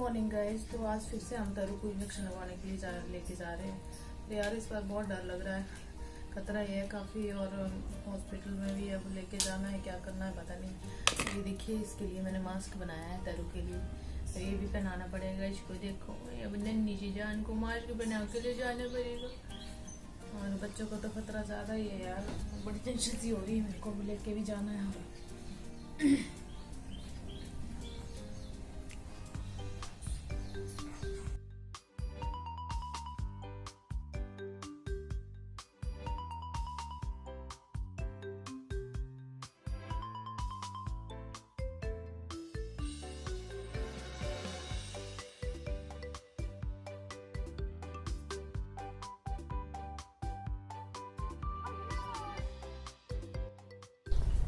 Morning guys. तो आज फिर से हम तरु को इंजेक्शन लगवाने के लिए लेके जा रहे हैं। तो यार इस बार बहुत डर लग रहा है, खतरा ये है काफ़ी। और हॉस्पिटल में भी अब लेके जाना है, क्या करना है पता नहीं। तो ये देखिए, इसके लिए मैंने मास्क बनाया है तरु के लिए, तो ये भी पहनाना पड़ेगा इसको। देखो अब नीचे जान को मास्क बना के ले जाना पड़ेगा। और बच्चों को तो खतरा ज़्यादा ही है यार, बड़ी टेंशन सी हो रही है मेरे को, लेके भी जाना है।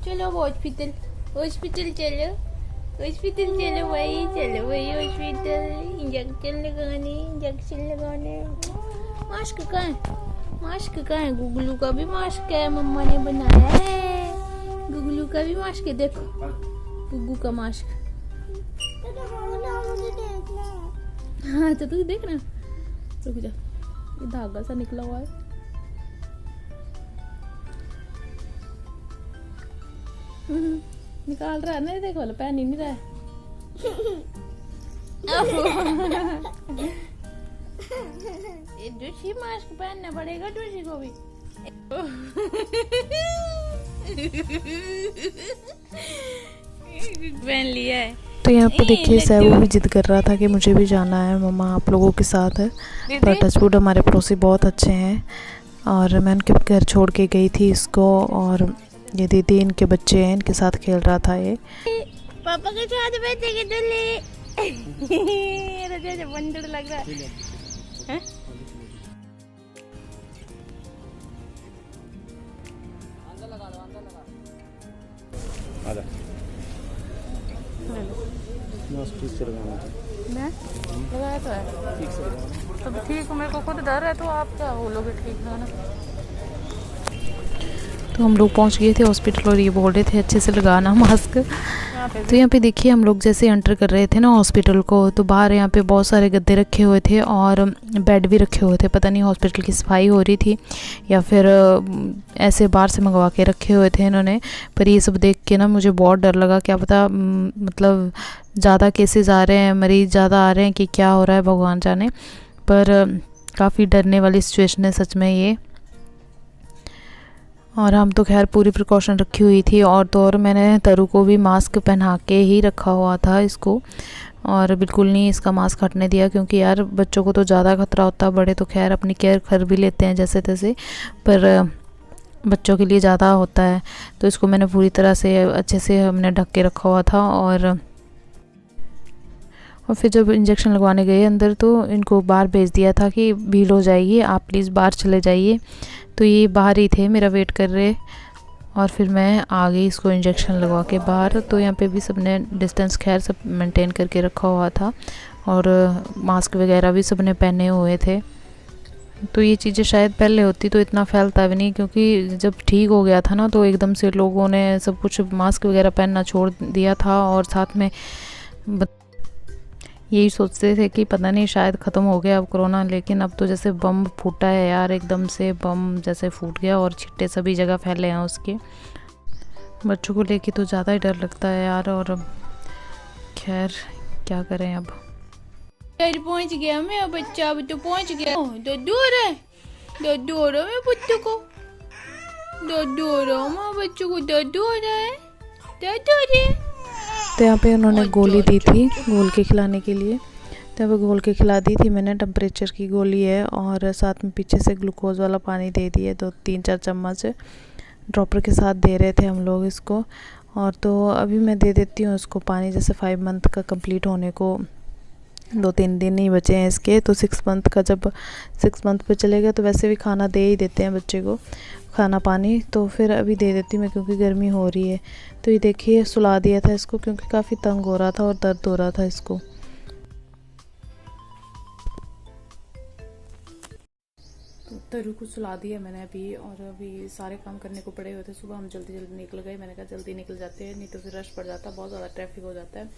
चलो हॉस्पिटल हॉस्पिटल चलो भाई हॉस्पिटल। इंजेक्शन लगाने। मास्क कहाँ है? गुगलू का भी मास्क है, मम्मा ने बनाया है। गुगलू का भी मास्क है, देखो गुगू का मास्क। हाँ तो तू देखना, रुक जा, ये धागा सा निकला हुआ है। निकाल रहा है ना, देखो पहन ही नहीं रहा है। दूसरी मास्क पहनना पड़ेगा दूसरी को भी। पहन लिया है। तो यहाँ पे देखिए सैबू भी जिद कर रहा था कि मुझे भी जाना है, मम्मा आप लोगों के साथ है। पर टचवुड हमारे पड़ोसी बहुत अच्छे हैं, और मैं उनके घर छोड़ के गई थी इसको। और ये दीदी इनके बच्चे हैं, इनके साथ खेल रहा था ये। पापा के साथ बैठेंगे दुल्ले। जैसे बंदर लग रहा है। मैं लगाया तो है, तब ठीक। मेरे को खुद डर है, तो आप क्या बोलोगे? ठीक है ना। तो हम लोग पहुंच गए थे हॉस्पिटल, और ये बोल रहे थे अच्छे से लगाना मास्क। तो यहाँ पे देखिए, हम लोग जैसे एंटर कर रहे थे ना हॉस्पिटल को, तो बाहर यहाँ पे बहुत सारे गद्दे रखे हुए थे और बेड भी रखे हुए थे। पता नहीं हॉस्पिटल की सफाई हो रही थी या फिर ऐसे बाहर से मंगवा के रखे हुए थे इन्होंने। पर ये सब देख के ना मुझे बहुत डर लगा, क्या पता मतलब ज़्यादा केसेस आ रहे हैं, मरीज़ ज़्यादा आ रहे हैं कि क्या हो रहा है भगवान जाने। पर काफ़ी डरने वाली सिचुएशन है सच में ये। और हम तो खैर पूरी प्रिकॉशन रखी हुई थी, और तो और मैंने तरु को भी मास्क पहना के ही रखा हुआ था इसको, और बिल्कुल नहीं इसका मास्क हटने दिया, क्योंकि यार बच्चों को तो ज़्यादा खतरा होता है। बड़े तो खैर अपनी केयर कर भी लेते हैं जैसे तैसे, पर बच्चों के लिए ज़्यादा होता है। तो इसको मैंने पूरी तरह से अच्छे से हमने ढक के रखा हुआ था। और फिर जब इंजेक्शन लगवाने गए अंदर, तो इनको बाहर भेज दिया था कि भीड़ हो जाएगी, आप प्लीज़ बाहर चले जाइए। तो ये बाहर ही थे, मेरा वेट कर रहे। और फिर मैं आ गई इसको इंजेक्शन लगवा के बाहर। तो यहाँ पे भी सबने डिस्टेंस खैर सब मेंटेन करके रखा हुआ था, और मास्क वगैरह भी सबने पहने हुए थे। तो ये चीज़ें शायद पहले होती तो इतना फैलता भी नहीं, क्योंकि जब ठीक हो गया था ना, तो एकदम से लोगों ने सब कुछ मास्क वगैरह पहनना छोड़ दिया था। और साथ में यही सोचते थे कि पता नहीं शायद ख़त्म हो गया अब कोरोना, लेकिन अब तो जैसे बम फूटा है यार, एकदम से बम जैसे फूट गया, और छिट्टे सभी जगह फैले हैं उसके। बच्चों को लेके तो ज़्यादा ही डर लगता है यार। और खैर क्या करें अब। घर पहुंच गया मेरा बच्चा, अब तो पहुंच गया। दो रहा मैं पुत्तू को, दो रहा मैं बच्चों को, दो रहा है। तो यहाँ पे उन्होंने गोली दी थी घोल के खिलाने के लिए। तो यहाँ पे घोल के खिला दी थी मैंने, टेम्परेचर की गोली है, और साथ में पीछे से ग्लूकोज वाला पानी दे दिए, 2-3-4 चम्मच ड्रॉपर के साथ दे रहे थे हम लोग इसको। और तो अभी मैं दे देती हूँ इसको पानी, जैसे 5 मंथ का कंप्लीट होने को 2-3 दिन ही बचे हैं इसके। तो 6 मंथ का, जब 6 मंथ पे चलेगा तो वैसे भी खाना दे ही देते हैं बच्चे को, खाना पानी। तो फिर अभी दे देती हूँ मैं, क्योंकि गर्मी हो रही है। तो ये देखिए सुला दिया था इसको, क्योंकि काफ़ी तंग हो रहा था और दर्द हो रहा था इसको। तो तरु को सुला दिया मैंने अभी, और अभी सारे काम करने को पड़े हुए थे। सुबह हम जल्दी जल्दी निकल गए, मैंने कहा जल्दी निकल जाते हैं, नहीं तो फिर रश पड़ जाता, बहुत ज़्यादा ट्रैफिक हो जाता है।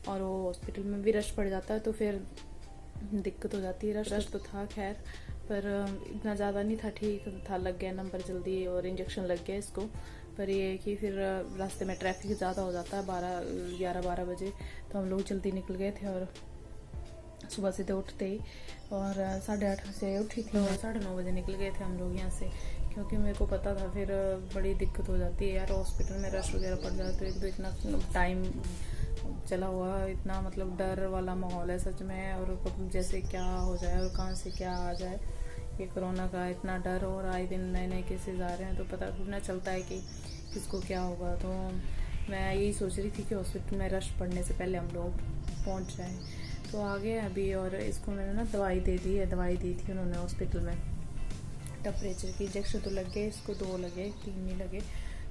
और वो हॉस्पिटल में भी रश पड़ जाता है तो फिर दिक्कत हो जाती है। रश तो था खैर, पर इतना ज़्यादा नहीं था, ठीक था, लग गया नंबर जल्दी और इंजेक्शन लग गया इसको। पर ये है कि फिर रास्ते में ट्रैफिक ज़्यादा हो जाता है 11-12 बजे, तो हम लोग जल्दी निकल गए थे और सुबह से तो उठते ही और 8:30 से उठी थी और 9:30 बजे निकल गए थे हम लोग यहाँ से, क्योंकि मेरे को पता था फिर बड़ी दिक्कत हो जाती है यार, हॉस्पिटल में रश वगैरह पड़ जाए तो एक तो इतना टाइम चला हुआ, इतना मतलब डर वाला माहौल है सच में, और जैसे क्या हो जाए और कहाँ से क्या आ जाए, ये कोरोना का इतना डर, और आए दिन नए नए केसेस आ रहे हैं तो पता नहीं चलता है कि किसको क्या होगा। तो मैं यही सोच रही थी कि हॉस्पिटल में रश पड़ने से पहले हम लोग पहुँच जाएँ, तो आ गए अभी। और इसको मैंने ना दवाई दे दी है, दवाई दी थी उन्होंने हॉस्पिटल में, टेम्परेचर की इंजेक्शन तो लग गए इसको, 2 लगे, 3 नहीं लगे,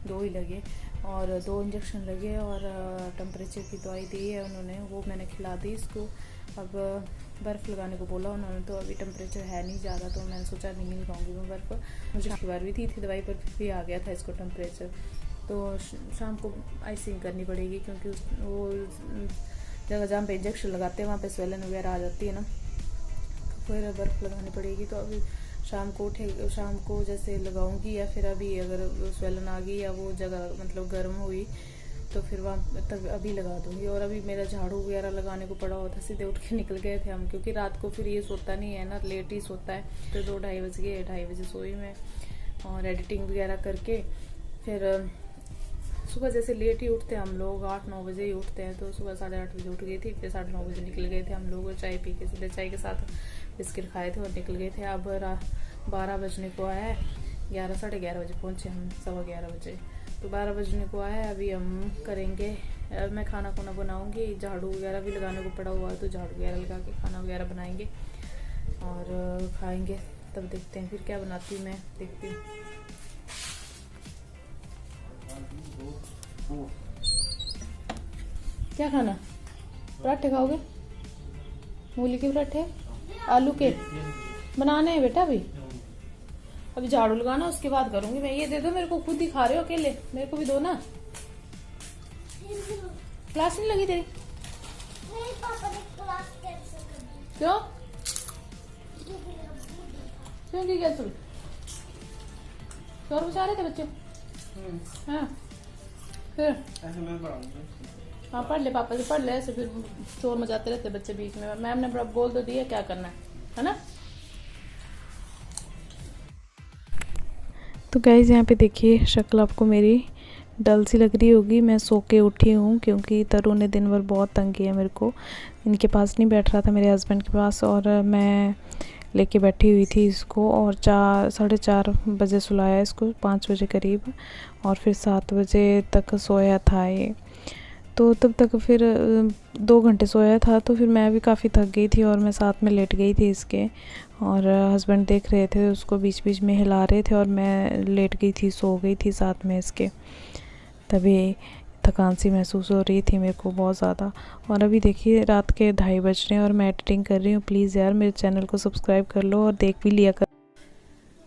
2 ही लगे, और 2 इंजेक्शन लगे और टेम्परेचर की दवाई दी है उन्होंने, वो मैंने खिला दी इसको। अब बर्फ़ लगाने को बोला उन्होंने, तो अभी टेम्परेचर है नहीं ज़्यादा, तो मैंने सोचा नहीं लगाऊंगी मैं बर्फ़। मुझे पिछली बार भी दी थी दवाई, पर फिर भी आ गया था इसको टेम्परेचर, तो शाम को आइसिंग करनी पड़ेगी, क्योंकि वो जगह जहाँ पे इंजेक्शन लगाते हैं वहाँ पे स्वेलन वगैरह आ जाती है ना, तो फिर बर्फ़ लगानी पड़ेगी। तो अभी शाम को जैसे लगाऊंगी, या फिर अभी अगर स्वेलन आ गई या वो जगह मतलब गर्म हुई तो फिर वहाँ तक अभी लगा दूंगी। और अभी मेरा झाड़ू वगैरह लगाने को पड़ा हुआ था, सीधे उठ के निकल गए थे हम, क्योंकि रात को फिर ये सोता नहीं है ना, लेट ही सोता है, तो 2-2:30 बज गए, 2:30 बजे सोई मैं, और एडिटिंग वगैरह करके फिर सुबह जैसे लेट ही उठते हैं हम लोग, 8-9 बजे ही उठते हैं, तो सुबह 8:30 बजे उठ गई थी, फिर 9:30 बजे निकल गए थे हम लोग, चाय पी के, सीधे चाय के साथ बिस्किट खाए थे और निकल गए थे। अब 12 बजने को आया है, 11-11:30 बजे पहुँचे हम, 11:15 बजे, तो 12 बजने को आया है। अभी हम करेंगे, मैं खाना बनाऊंगी, झाड़ू वगैरह भी लगाने को पड़ा हुआ है, तो झाड़ू वगैरह लगा के खाना वगैरह बनाएंगे और खाएंगे, तब देखते हैं फिर क्या बनाती हूँ मैं, देखती हूँ। क्या खाना, पराठे खाओगे? मूली के पराठे, आलू के बनाने हैं बेटा, अभी झाड़ू लगाना, उसके बाद करूंगी मैं। ये दे दो मेरे को, खुद ही खा रहे हो अकेले, मेरे को भी दो ना। क्लास नहीं लगी तेरी? नहीं पापा ने क्लास कैंसिल कर दी। क्यों की कैंसिल? शोर बचा रहे थे बच्चे? हाँ फिर ऐसे मैं पढ़ाऊंगा। हाँ पढ़ ले, पापा से पढ़ ले, ऐसे फिर शोर मचाते रहते बच्चे बीच में। मैम ने बोल तो दिया क्या करना है ना। तो गाइस यहाँ पे देखिए शक्ल आपको मेरी डल सी लग रही होगी, मैं सो के उठी हूँ, क्योंकि तरु ने दिन भर बहुत तंग किया मेरे को, इनके पास नहीं बैठ रहा था, मेरे हस्बैंड के पास, और मैं लेके बैठी हुई थी इसको, और 4-4:30 बजे सुलाया इसको, 5 बजे करीब, और फिर 7 बजे तक सोया था ये, तो तब तक फिर 2 घंटे सोया था, तो फिर मैं भी काफ़ी थक गई थी और मैं साथ में लेट गई थी इसके, और हस्बैंड देख रहे थे, उसको बीच बीच में हिला रहे थे, और मैं लेट गई थी, सो गई थी साथ में इसके, तभी थकान सी महसूस हो रही थी मेरे को बहुत ज़्यादा। और अभी देखिए रात के 2:30 बज रहे हैं और मैं एडिटिंग कर रही हूँ। प्लीज़ यार मेरे चैनल को सब्सक्राइब कर लो और देख भी लिया कर।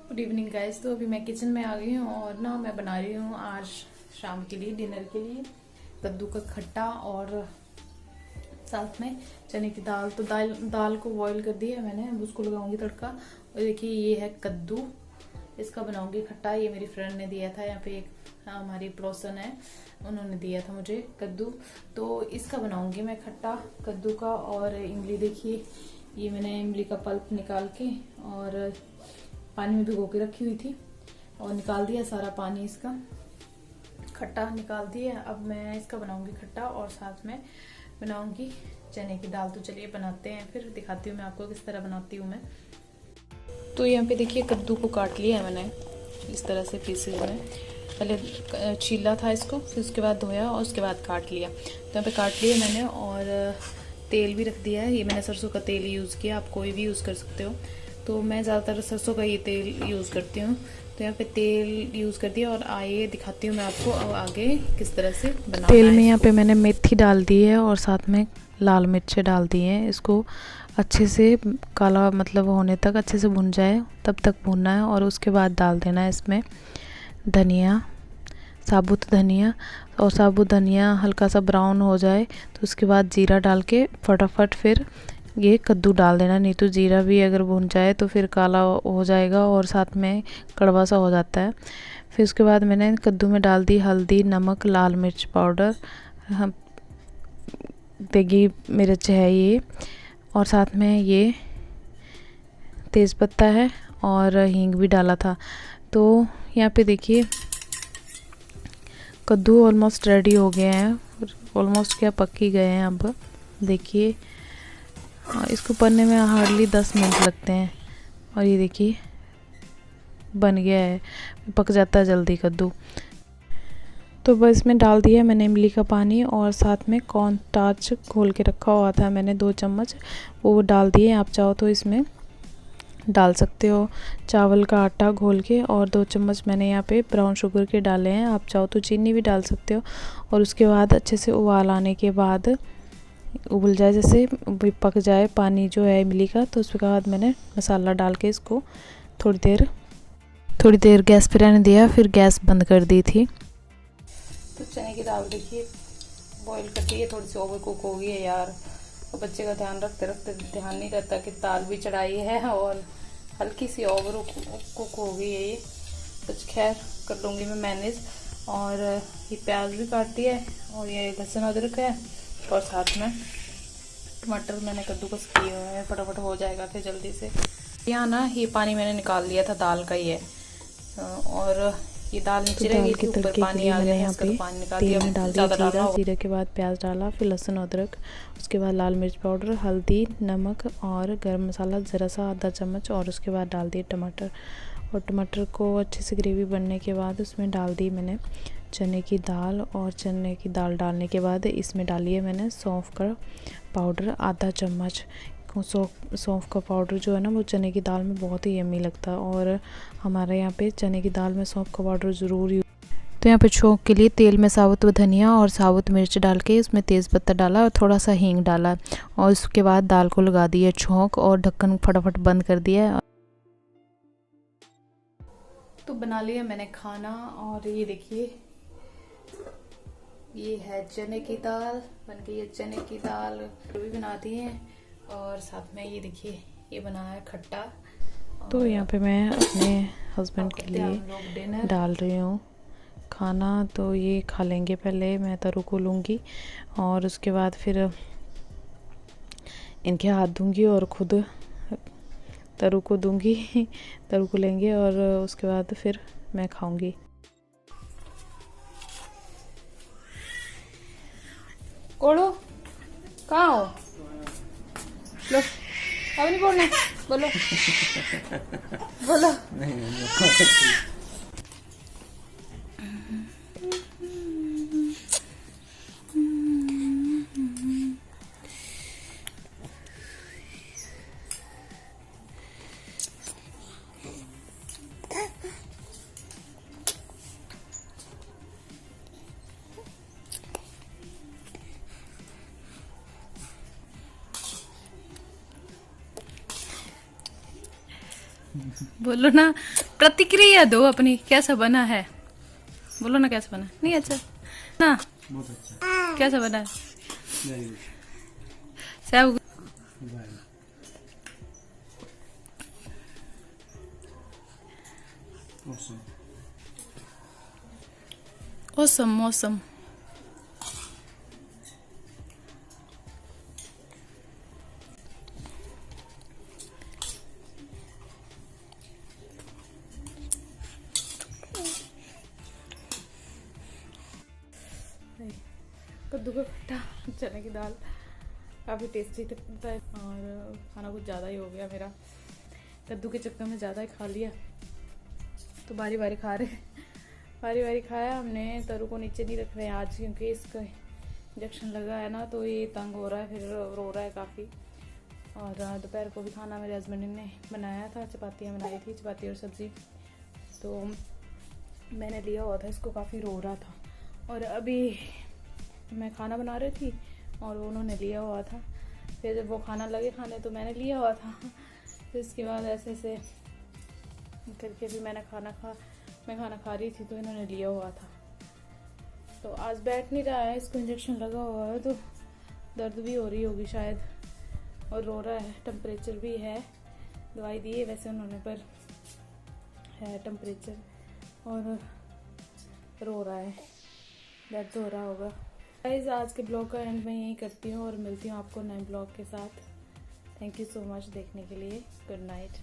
गुड इवनिंग गाइस, तो अभी मैं किचन में आ गई हूँ और ना मैं बना रही हूँ आज शाम के लिए, डिनर के लिए, कद्दू का खट्टा और साथ में चने की दाल। तो दाल को बॉईल कर दिया है मैंने, अब उसको लगाऊंगी तड़का। और देखिए ये है कद्दू, इसका बनाऊंगी खट्टा, ये मेरी फ्रेंड ने दिया था, यहाँ पे एक हमारी पड़ोसन है, उन्होंने दिया था मुझे कद्दू, तो इसका बनाऊंगी मैं खट्टा कद्दू का। और इमली देखिए, ये मैंने इमली का पल्प निकाल के और पानी में भिगो के रखी हुई थी और निकाल दिया सारा पानी, इसका खट्टा निकाल दिया। अब मैं इसका बनाऊंगी खट्टा और साथ में बनाऊंगी चने की दाल। तो चलिए बनाते हैं, फिर दिखाती हूँ मैं आपको किस तरह बनाती हूँ मैं। तो यहाँ पे देखिए कद्दू को काट लिया है मैंने इस तरह से पीसेज में, पहले छीला था इसको, फिर उसके बाद धोया और उसके बाद काट लिया। तो यहाँ पे काट लिया मैंने और तेल भी रख दिया है। ये मैंने सरसों का तेल यूज़ किया, आप कोई भी यूज़ कर सकते हो, तो मैं ज़्यादातर सरसों का ये तेल यूज़ करती हूँ। तो यहाँ पे तेल यूज़ कर दिया और आइए दिखाती हूँ मैं आपको आगे किस तरह से बनाना है। तेल में यहाँ पे मैंने मेथी डाल दी है और साथ में लाल मिर्चें डाल दी हैं। इसको अच्छे से काला मतलब होने तक अच्छे से भुन जाए तब तक भुनना है और उसके बाद डाल देना है इसमें धनिया, साबुत धनिया, और साबुत धनिया हल्का सा ब्राउन हो जाए तो उसके बाद जीरा डाल के फटाफट फिर ये कद्दू डाल देना, नहीं तो जीरा भी अगर भुन जाए तो फिर काला हो जाएगा और साथ में कड़वा सा हो जाता है। फिर उसके बाद मैंने कद्दू में डाल दी हल्दी, नमक, लाल मिर्च पाउडर, हम देगी मिर्च है ये, और साथ में ये तेज़पत्ता है और हींग भी डाला था। तो यहाँ पे देखिए कद्दू ऑलमोस्ट रेडी हो गए हैं, ऑलमोस्ट क्या पक ही गए हैं। अब देखिए इसको बनने में हार्डली 10 मिनट लगते हैं और ये देखिए बन गया है, पक जाता है जल्दी कद्दू। तो बस इसमें डाल दिया मैंने इमली का पानी और साथ में कॉर्न स्टार्च घोल के रखा हुआ था मैंने 2 चम्मच, वो डाल दिए। आप चाहो तो इसमें डाल सकते हो चावल का आटा घोल के, और 2 चम्मच मैंने यहाँ पे ब्राउन शुगर के डाले हैं। आप चाहो तो चीनी भी डाल सकते हो। और उसके बाद अच्छे से उबाल आने के बाद, उबल जाए जैसे पक जाए पानी जो है इमली का, तो उसके बाद मैंने मसाला डाल के इसको थोड़ी देर गैस पे रहने दिया, फिर गैस बंद कर दी थी। तो चने की दाल देखिए बॉईल कर दी है, थोड़ी सी ओवर कुक हो गई है यार। और बच्चे का ध्यान रखते रखते ध्यान नहीं रहता कि दाल भी चढ़ाई है और हल्की सी ओवर कुक हो गई है ये। कुछ खैर कर लूँगी मैं मैनेज। और ये प्याज भी काटी है और ये लहसुन अदरक है और साथ में टमाटर मैंने कद्दूकस किए हुए हैं, फटाफट हो जाएगा फिर जल्दी से। यहाँ ना ये पानी मैंने निकाल लिया था, दाल का ही है, और ये दाल नीचे रह गई थी, ऊपर पानी आ गया है, इसका तो पानी निकाल दिया। तेल डाल दिया, जीरे के बाद प्याज डाला, फिर लहसुन अदरक, उसके बाद लाल मिर्च पाउडर, हल्दी, नमक और गरम मसाला ज़रा सा आधा चम्मच, और उसके बाद डाल दिए टमाटर। और टमाटर को अच्छे से ग्रेवी बनने के बाद उसमें डाल दी मैंने चने की दाल, और चने की दाल डालने के बाद इसमें डाली है मैंने सौंफ का पाउडर आधा चम्मच। सौंफ का पाउडर जो है ना वो चने की दाल में बहुत ही यम्मी लगता है, और हमारे यहाँ पे चने की दाल में सौंफ का पाउडर ज़रूर यूज। तो यहाँ पे छोंक के लिए तेल में साबुत धनिया और साबुत मिर्च डाल के उसमें तेज़पत्ता डाला और थोड़ा सा हींग डाला, और उसके बाद दाल को लगा दिया छोंक और ढक्कन फटाफट बंद कर दिया। तो बना लिया मैंने खाना, और ये देखिए ये है चने की दाल बन गई है। चने की दाल भी बनाती हैं, और साथ में ये देखिए ये बनाया है खट्टा। तो यहाँ पे मैं अपने हस्बैंड के लिए डाल रही हूँ खाना, तो ये खा लेंगे। पहले मैं तरु को लूँगी और उसके बाद फिर इनके हाथ दूँगी और ख़ुद तरु को दूँगी। तरु को लेंगे और उसके बाद फिर मैं खाऊँगी। कोड़ो कहाँ हो? लो अब नहीं बोलना, बोलो बोलो। बोलो ना, प्रतिक्रिया दो अपनी, कैसा बना है? बोलो ना कैसा बना। नहीं अच्छा ना, बहुत अच्छा। कैसा बना है? सब मौसम मौसम कद्दू का खट्टा चने की दाल काफ़ी टेस्टी लगता है, और खाना कुछ ज़्यादा ही हो गया मेरा। कद्दू के चक्कर में ज़्यादा ही खा लिया, तो बारी बारी खा रहे, बारी बारी खाया हमने। तरु को नीचे नहीं रख रहे हैं आज, क्योंकि इसका इंजेक्शन लगा है ना, तो ये तंग हो रहा है, फिर रो रहा है काफ़ी। और दोपहर को भी खाना मेरे हस्बैंड ने बनाया था, चपातियाँ बनाई थी, चपाती और सब्ज़ी, तो मैंने लिया हुआ था इसको, काफ़ी रो रहा था। और अभी मैं खाना बना रही थी और उन्होंने लिया हुआ था, फिर जब वो खाना लगे खाने तो मैंने लिया हुआ था। फिर इसके बाद ऐसे ऐसे करके भी मैं खाना खा रही थी तो इन्होंने लिया हुआ था। तो आज बैठ नहीं रहा है, इसको इंजेक्शन लगा हुआ है तो दर्द भी हो रही होगी शायद, और रो रहा है। टेम्परेचर भी है, दवाई दी है वैसे उन्होंने, पर है टेम्परेचर और रो रहा है, दर्द हो रहा होगा। गाइस आज के ब्लॉग का एंड मैं यही करती हूँ और मिलती हूँ आपको नए ब्लॉग के साथ। थैंक यू सो मच देखने के लिए। Good night.